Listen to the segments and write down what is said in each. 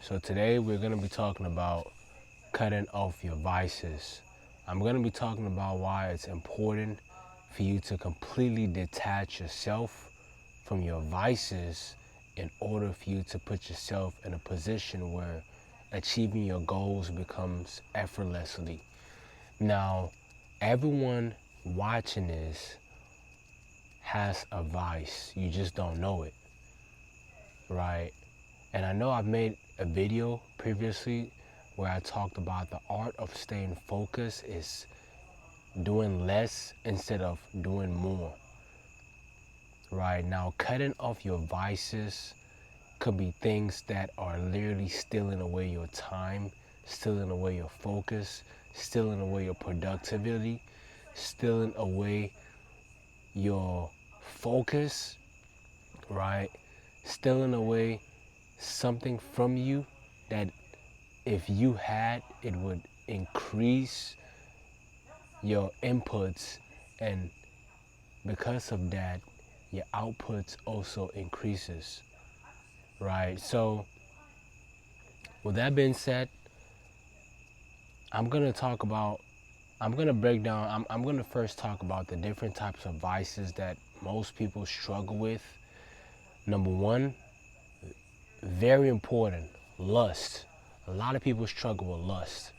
So today we're going to be talking about cutting off your vices. I'm going to be talking about why it's important for you to completely detach yourself from your vices in order for you to put yourself in a position where achieving your goals becomes effortlessly. Now, everyone watching this has a vice. You just don't know it, right? And I know I've made a video previously where I talked about the art of staying focused is doing less instead of doing more. Right now, cutting off your vices could be things that are literally stealing away your time, stealing away your focus, stealing away your productivity, stealing away your focus, right? Stealing away something from you that if you had, it would increase your inputs, and because of that, your outputs also increases, right? So with that being said, I'm gonna talk about, I'm gonna break down, I'm gonna first talk about the different types of vices that most people struggle with. Number one, very important, lust. A lot of people struggle with lust.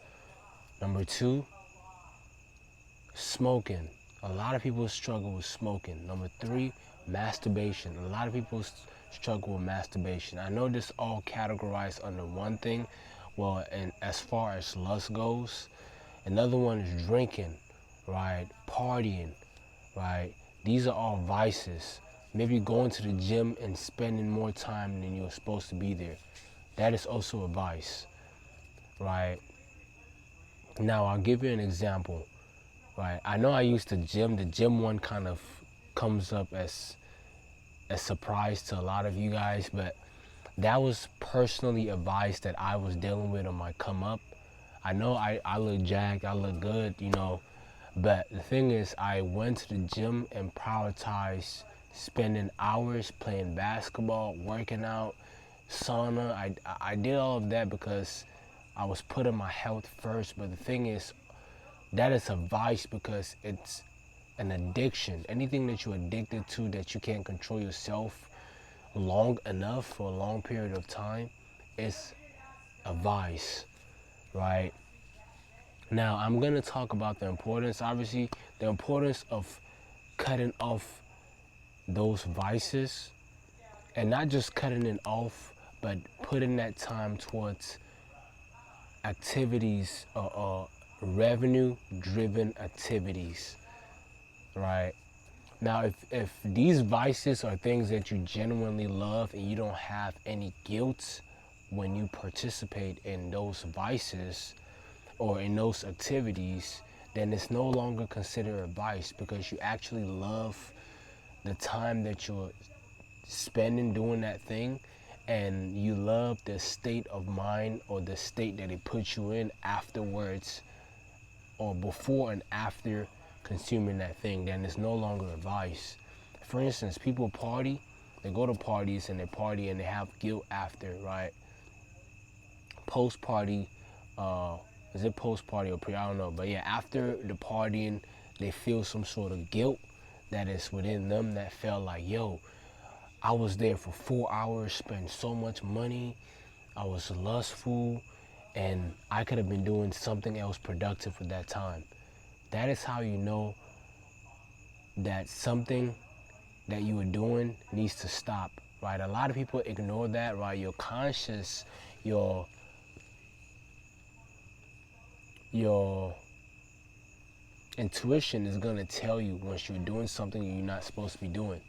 Number two, smoking. A lot of people struggle with smoking. Number three, masturbation. A lot of people struggle with masturbation. I know this all categorized under one thing. Well, and as far as lust goes, another one is drinking, right? Partying, right? These are all vices. Maybe going to the gym and spending more time than you're supposed to be there. That is also a vice, right? Now, I'll give you an example. Right. I know I used to gym. The gym one kind of comes up as a surprise to a lot of you guys, but that was personally a vice that I was dealing with on my come up. I know I look jacked, I look good, but the thing is, I went to the gym and prioritized spending hours playing basketball, working out, sauna. I did all of that because I was putting my health first. But the thing is, that is a vice because it's an addiction. Anything that you're addicted to that you can't control yourself long enough for a long period of time is a vice, right? Now, I'm going to talk about the importance, obviously, the importance of cutting off those vices, and not just cutting it off, but putting that time towards activities or revenue driven activities, right? Now, if these vices are things that you genuinely love and you don't have any guilt when you participate in those vices or in those activities, then it's no longer considered a vice because you actually love the time that you're spending doing that thing, and you love the state of mind or the state that it puts you in afterwards or before and after consuming that thing. Then it's no longer a vice. For instance, people party, they go to parties and they party and they have guilt after, right? Post party, is it post party or pre? I don't know. But yeah, after the partying, they feel some sort of guilt that is within them that felt like, yo, I was there for 4 hours, spent so much money, I was lustful, and I could have been doing something else productive with that time. That is how you know that something that you were doing needs to stop, right? A lot of people ignore that, right? Your conscious, your intuition is gonna tell you once you're doing something you're not supposed to be doing,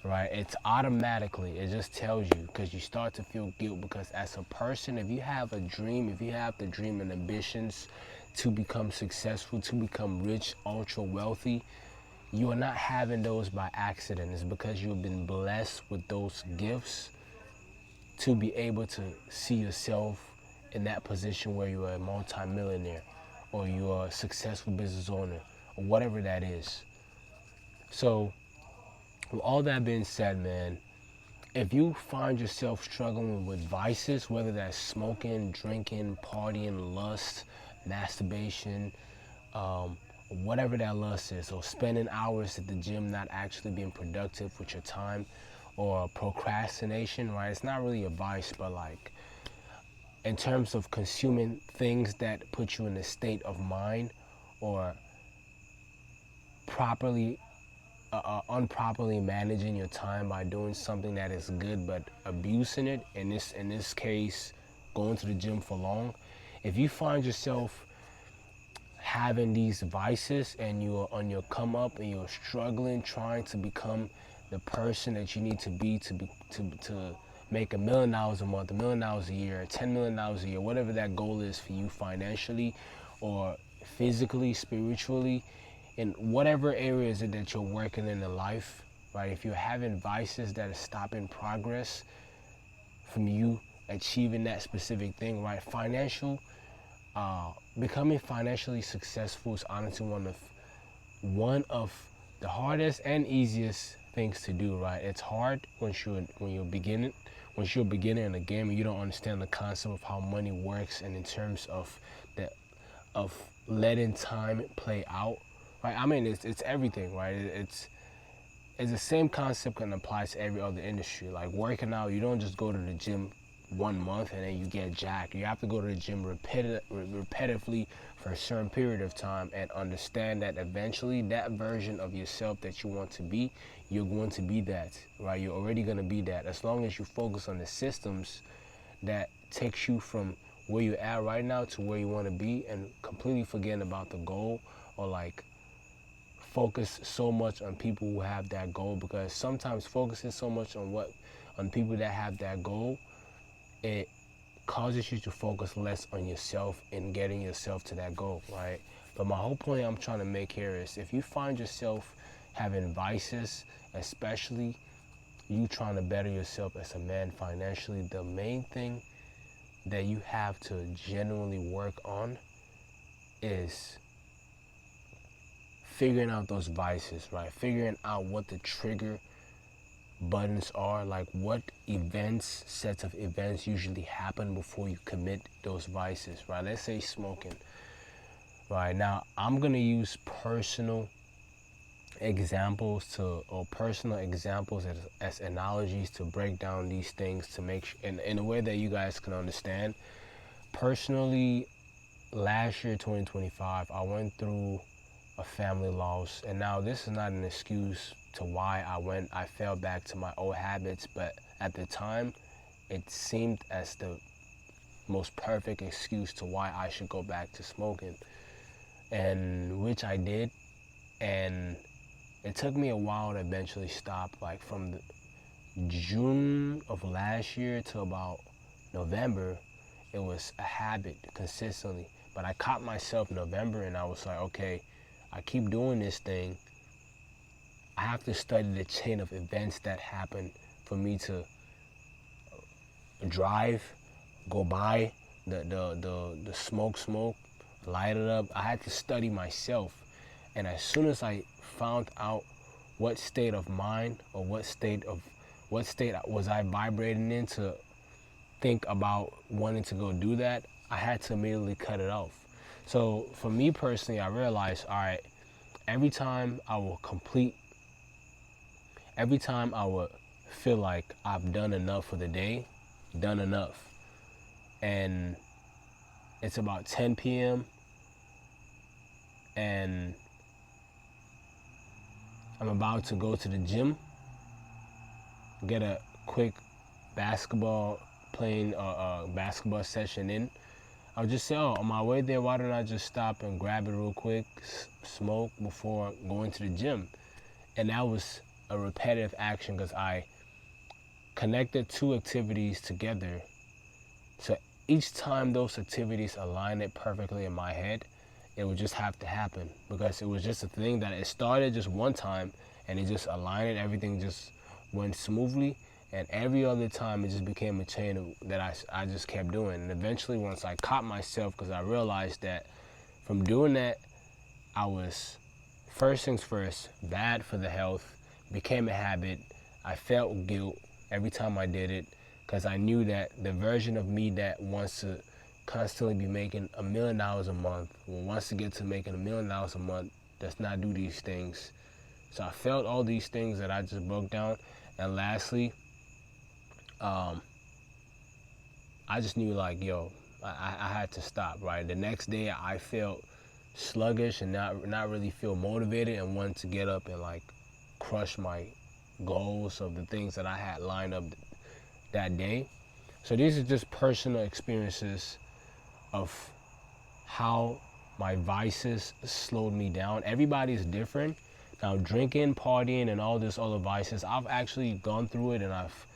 right? It's automatically, it just tells you because you start to feel guilt because as a person, if you have a dream, if you have the dream and ambitions to become successful, to become rich, ultra wealthy, you are not having those by accident. It's because you've been blessed with those gifts to be able to see yourself in that position where you are a multimillionaire or you are a successful business owner or whatever that is. So with all that being said, man, if you find yourself struggling with vices, whether that's smoking, drinking, partying, lust, masturbation, um, whatever that lust is, or spending hours at the gym not actually being productive with your time, or procrastination, right? It's not really a vice, but like in terms of consuming things that put you in a state of mind, or properly unproperly managing your time by doing something that is good but abusing it, in this case going to the gym for long. If you find yourself having these vices and you're on your come up and you're struggling trying to become the person that you need to be to make $1 million a month, $1 million a year, $10 million a year, whatever that goal is for you financially or physically, spiritually, in whatever areas that you're working in life, right? If you're having vices that are stopping progress from you achieving that specific thing, right? Becoming financially successful is honestly one of the hardest and easiest things to do, right? It's hard once you're a beginner in the game and you don't understand the concept of how money works, and in terms of the of letting time play out, right? I mean, it's everything, right? It's the same concept can apply to every other industry. Like working out, you don't just go to the gym 1 month and then you get jacked. You have to go to the gym repetitively for a certain period of time and understand that eventually that version of yourself that you want to be, you're going to be that, right? You're already going to be that. As long as you focus on the systems that takes you from where you're at right now to where you want to be, and completely forgetting about the goal, or like focus so much on people who have that goal, because sometimes focusing so much on people that have that goal, it causes you to focus less on yourself and getting yourself to that goal, right? But my whole point I'm trying to make here is, if you find yourself having vices, especially you trying to better yourself as a man financially, the main thing that you have to genuinely work on is figuring out those vices, right? Figuring out what the trigger buttons are, like what sets of events usually happen before you commit those vices, right? Let's say smoking, right? Now, I'm gonna use personal examples as analogies to break down these things, to make in a way that you guys can understand. Personally, last year, 2025, I went through a family loss, and now this is not an excuse to why I fell back to my old habits, but at the time it seemed as the most perfect excuse to why I should go back to smoking, and which I did. And it took me a while to eventually stop, like from the June of last year to about November. It was a habit consistently, but I caught myself in November and I was like, okay, I keep doing this thing. I have to study the chain of events that happen for me to drive, go by the smoke, light it up. I had to study myself. And as soon as I found out what state of mind, or what state was I vibrating in to think about wanting to go do that, I had to immediately cut it off. So for me personally, I realized, all right, every time I would feel like I've done enough for the day, done enough, and it's about 10 p.m. and I'm about to go to the gym, get a quick basketball session in, I'll just say, oh, on my way there, why don't I just stop and grab it real quick, smoke before going to the gym? And that was a repetitive action because I connected two activities together. So each time those activities aligned it perfectly in my head, it would just have to happen, because it was just a thing that it started just one time and it just aligned it, everything just went smoothly. And every other time it just became a chain that I just kept doing. And eventually, once I caught myself, because I realized that from doing that, I was, first things first, bad for the health, became a habit. I felt guilt, every time I did it, because I knew that the version of me that wants to constantly be making $1 million a month, or wants to get to making $1 million a month, does not do these things. So I felt all these things that I just broke down. And lastly, I just knew like, yo, I had to stop, right? The next day I felt sluggish and not really feel motivated and wanted to get up and like crush my goals of the things that I had lined up that day. So these are just personal experiences of how my vices slowed me down. Everybody's different. Now, drinking, partying, and all this other vices, I've actually gone through it and I've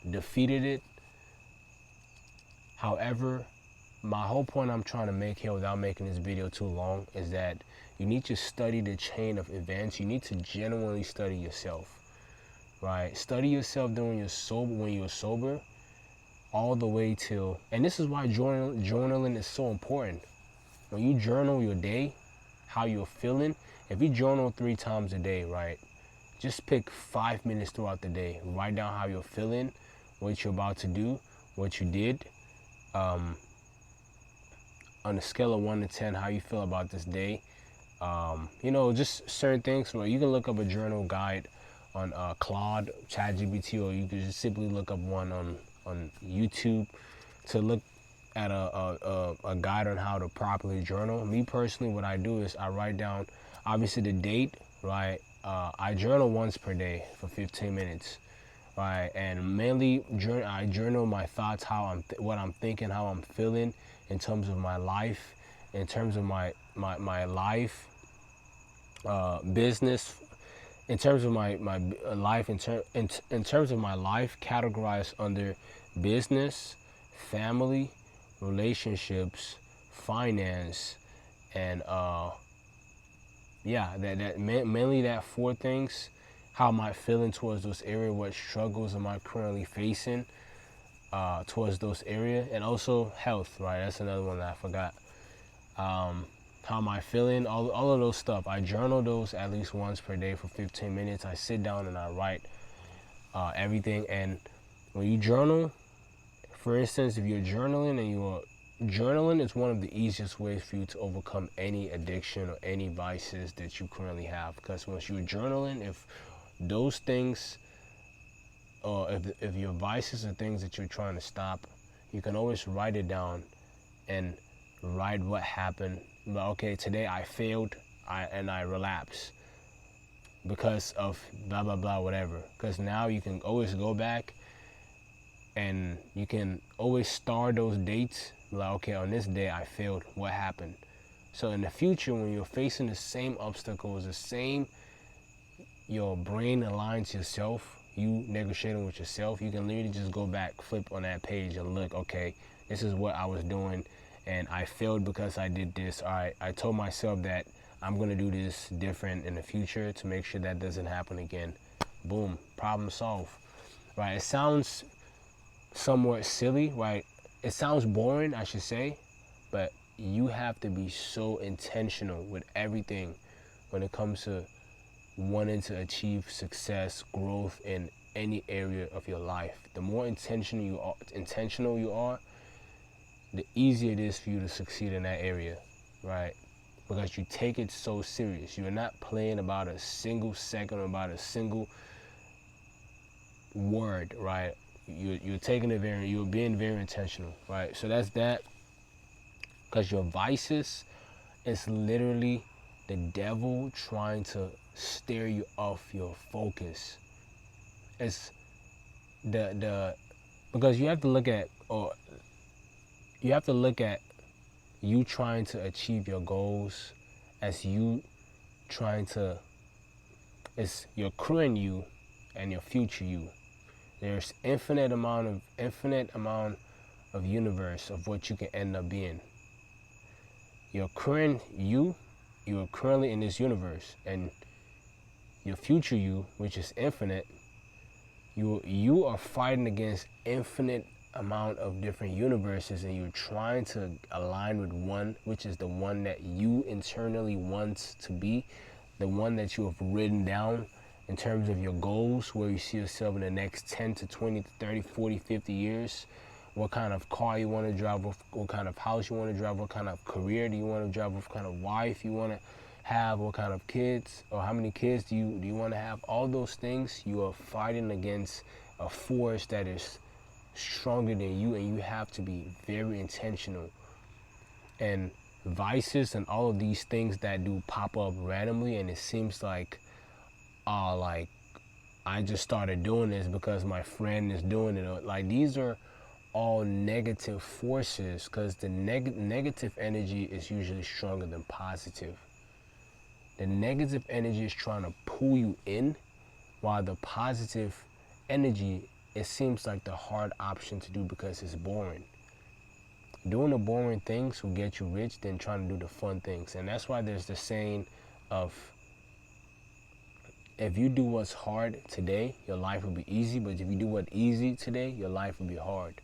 defeated it. However, my whole point I'm trying to make here without making this video too long is that you need to study the chain of events. You need to genuinely study yourself, right? Study yourself when you're sober, all the way till, and this is why journaling is so important. When you journal your day, how you're feeling, if you journal 3 times a day, right, just pick 5 minutes throughout the day. Write down how you're feeling, what you're about to do, what you did. On a scale of 1 to 10, how you feel about this day. Just certain things. Where you can look up a journal guide on Claude, ChatGPT, or you can just simply look up one on YouTube to look at a guide on how to properly journal. Me personally, what I do is I write down, obviously, the date, right? I journal once per day for 15 minutes, right? And mainly, I journal my thoughts, what I'm thinking, how I'm feeling in terms of my life, in terms of my life, business, in terms of my life, in terms of my life, categorized under business, family, relationships, finance, and mainly that 4 things. How am I feeling towards those areas? What struggles am I currently facing towards those areas? And also health, right? That's another one that I forgot. How am I feeling? All of those stuff. I journal those at least once per day for 15 minutes. I sit down and I write everything. And when you journal, for instance, if you're journaling is one of the easiest ways for you to overcome any addiction or any vices that you currently have. Because once you're journaling, if those things, or if your vices are things that you're trying to stop, you can always write it down and write what happened. But okay, today I failed, and I relapsed because of blah blah blah, whatever. Because now you can always go back and you can always star those dates, like, okay, on this day I failed, what happened? So in the future, when you're facing the same obstacles, your brain aligns yourself, you negotiating with yourself, you can literally just go back, flip on that page and look, okay, this is what I was doing and I failed because I did this. All right, I told myself that I'm gonna do this different in the future to make sure that doesn't happen again. Boom, problem solved, right? It sounds somewhat silly, right? It sounds boring, I should say, but you have to be so intentional with everything when it comes to wanting to achieve success, growth in any area of your life. The more intentional you are, the easier it is for you to succeed in that area, right? Because you take it so serious. You're not playing about a single second or about a single word, right? You're taking it you're being very intentional, right? So that's that. Because your vices is literally the devil trying to steer you off your focus. It's because you have to look at you trying to achieve your goals as you trying to, it's your current you and your future you. There's infinite amount of universe of what you can end up being. Your current you are currently in this universe, and your future you, which is infinite, you are fighting against infinite amount of different universes, and you're trying to align with one, which is the one that you internally want to be, the one that you have written down in terms of your goals, where you see yourself in the next 10 to 20 to 30, 40, 50 years, what kind of car you want to drive, what kind of house you want to drive, what kind of career do you want to drive, what kind of wife you want to have, what kind of kids, or how many kids do you want to have. All those things, you are fighting against a force that is stronger than you, and you have to be very intentional. And vices and all of these things that do pop up randomly, and it seems like I just started doing this because my friend is doing it. Like, these are all negative forces, because the negative energy is usually stronger than positive. The negative energy is trying to pull you in, while the positive energy, it seems like the hard option to do because it's boring. Doing the boring things will get you rich than trying to do the fun things. And that's why there's the saying of, if you do what's hard today, your life will be easy. But if you do what's easy today, your life will be hard.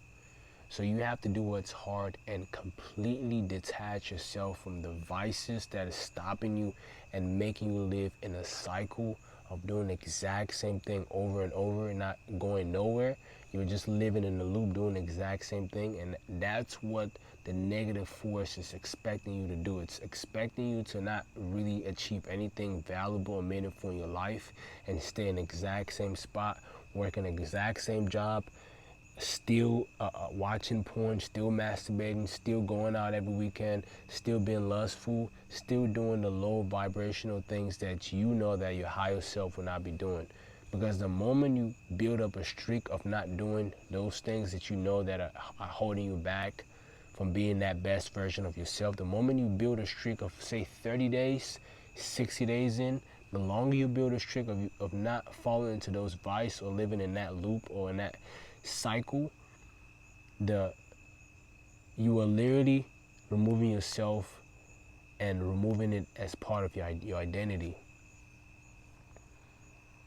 So you have to do what's hard and completely detach yourself from the vices that is stopping you and making you live in a cycle of doing the exact same thing over and over and not going nowhere. You're just living in the loop doing the exact same thing, and that's what the negative force is expecting you to do. It's expecting you to not really achieve anything valuable or meaningful in your life and stay in the exact same spot, working the exact same job, still watching porn, still masturbating, still going out every weekend, still being lustful, still doing the low vibrational things that you know that your higher self will not be doing. Because the moment you build up a streak of not doing those things that you know that are holding you back from being that best version of yourself, the moment you build a streak of, say, 30 days, 60 days in, the longer you build a streak of not falling into those vices or living in that loop or in that cycle, you are literally removing yourself and removing it as part of your identity,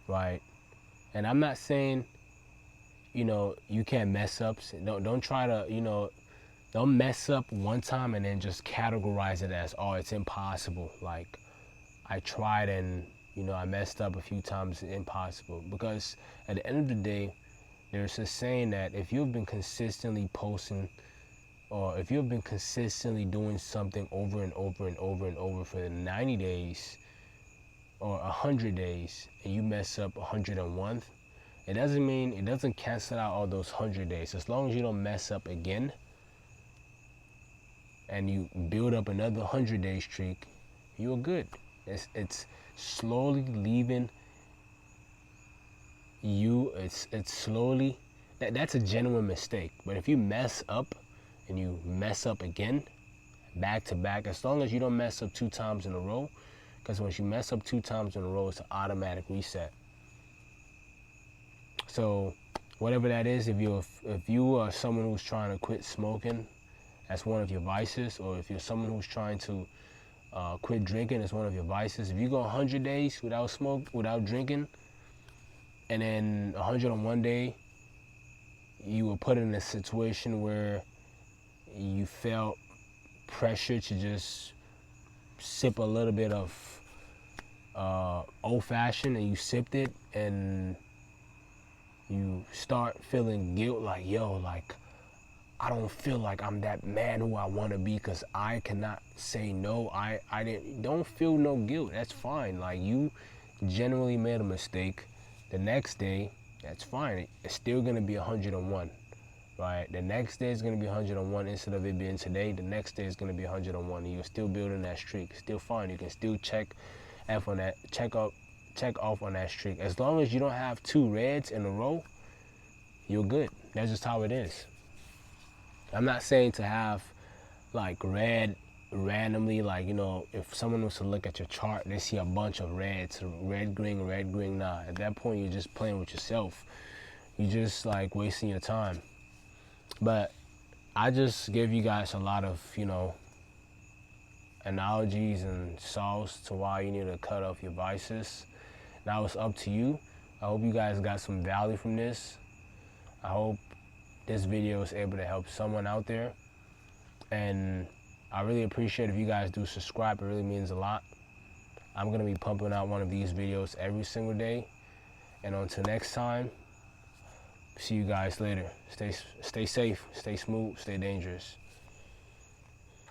right? And I'm not saying, you can't mess up. Don't try to, don't mess up one time and then just categorize it as, oh, it's impossible. Like, I tried and, I messed up a few times, it's impossible. Because at the end of the day, there's a saying that if you've been consistently posting, or if you've been consistently doing something over and over and over and over for 90 days or 100 days, and you mess up 101th, it doesn't cancel out all those 100 days. As long as you don't mess up again and you build up another 100-day streak, you're good. It's slowly leaving you. It's slowly, that's a genuine mistake. But if you mess up and you mess up again, back to back, as long as you don't mess up 2 times in a row, because once you mess up 2 times in a row, it's an automatic reset. So whatever that is, if you are someone who's trying to quit smoking, that's one of your vices. Or if you're someone who's trying to quit drinking, it's one of your vices. If you go 100 days without drinking, and then 101 day, you were put in a situation where you felt pressure to just sip a little bit of old fashioned, and you sipped it, and you start feeling guilt, like, I don't feel like I'm that man who I want to be because I cannot say no. Don't feel no guilt. That's fine. Like, you generally made a mistake. The next day, that's fine. It's still going to be 101, right? The next day is going to be 101 instead of it being today. The next day is going to be 101, and you're still building that streak. Still fine. You can still check off on that streak. As long as you don't have 2 reds in a row, you're good. That's just how it is. I'm not saying to have like red randomly, like, if someone was to look at your chart, they see a bunch of reds, red, green. Nah, at that point, you're just playing with yourself. You're just like wasting your time. But I just gave you guys a lot of, analogies and solves to why you need to cut off your vices. Now it's up to you. I hope you guys got some value from this. I hope this video is able to help someone out there. And I really appreciate if you guys do subscribe. It really means a lot. I'm going to be pumping out one of these videos every single day. And until next time, see you guys later. Stay safe, stay smooth, stay dangerous.